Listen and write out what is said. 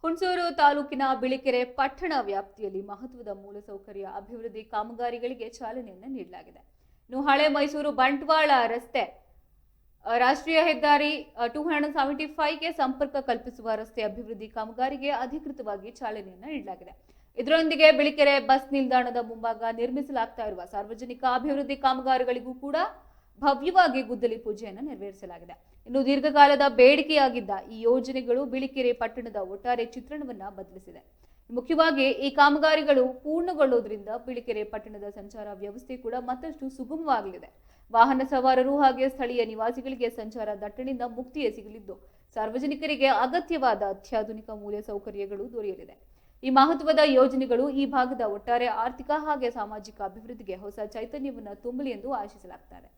ಹುಣಸೂರು ತಾಲೂಕಿನ ಬಿಳಿಕೆರೆ ಪಟ್ಟಣ ವ್ಯಾಪ್ತಿಯಲ್ಲಿ ಮಹತ್ವದ ಮೂಲಸೌಕರ್ಯ ಅಭಿವೃದ್ಧಿ ಕಾಮಗಾರಿಗಳಿಗೆ ಚಾಲನೆಯನ್ನು ನೀಡಲಾಗಿದೆ. ಇನ್ನು ಹಳೆ ಮೈಸೂರು ಬಂಟ್ವಾಳ ರಸ್ತೆ ರಾಷ್ಟ್ರೀಯ ಹೆದ್ದಾರಿ 275ಗೆ ಸಂಪರ್ಕ ಕಲ್ಪಿಸುವ ರಸ್ತೆ ಅಭಿವೃದ್ಧಿ ಕಾಮಗಾರಿಗೆ ಅಧಿಕೃತವಾಗಿ ಚಾಲನೆಯನ್ನು ನೀಡಲಾಗಿದೆ. ಇದರೊಂದಿಗೆ ಬಿಳಿಕೆರೆ ಬಸ್ ನಿಲ್ದಾಣದ ಮುಂಭಾಗ ನಿರ್ಮಿಸಲಾಗ್ತಾ ಇರುವ ಸಾರ್ವಜನಿಕ ಅಭಿವೃದ್ಧಿ ಕಾಮಗಾರಿಗಳಿಗೂ ಕೂಡ ಭವ್ಯವಾಗಿ ಗುದ್ದಲಿ ಪೂಜೆಯನ್ನು ನೆರವೇರಿಸಲಾಗಿದೆ. ಇನ್ನು ದೀರ್ಘಕಾಲದ ಬೇಡಿಕೆಯಾಗಿದ್ದ ಈ ಯೋಜನೆಗಳು ಬಿಳಿಕೆರೆ ಪಟ್ಟಣದ ಒಟ್ಟಾರೆ ಚಿತ್ರಣವನ್ನ ಬದಲಿಸಿದೆ. ಮುಖ್ಯವಾಗಿ ಈ ಕಾಮಗಾರಿಗಳು ಪೂರ್ಣಗೊಳ್ಳುವುದರಿಂದ ಬಿಳಿಕೆರೆ ಪಟ್ಟಣದ ಸಂಚಾರ ವ್ಯವಸ್ಥೆ ಕೂಡ ಮತ್ತಷ್ಟು ಸುಗಮವಾಗಲಿದೆ. ವಾಹನ ಸವಾರರು ಹಾಗೆ ಸ್ಥಳೀಯ ನಿವಾಸಿಗಳಿಗೆ ಸಂಚಾರ ದಟ್ಟಣೆಯಿಂದ ಮುಕ್ತಿಯೇ ಸಿಗಲಿದ್ದು ಸಾರ್ವಜನಿಕರಿಗೆ ಅಗತ್ಯವಾದ ಅತ್ಯಾಧುನಿಕ ಮೂಲಸೌಕರ್ಯಗಳು ದೊರೆಯಲಿದೆ. ಈ ಮಹತ್ವದ ಯೋಜನೆಗಳು ಈ ಭಾಗದ ಒಟ್ಟಾರೆ ಆರ್ಥಿಕ ಹಾಗೆ ಸಾಮಾಜಿಕ ಅಭಿವೃದ್ಧಿಗೆ ಹೊಸ ಚೈತನ್ಯವನ್ನು ತುಂಬಲಿ ಎಂದು ಆಶಿಸಲಾಗುತ್ತದೆ.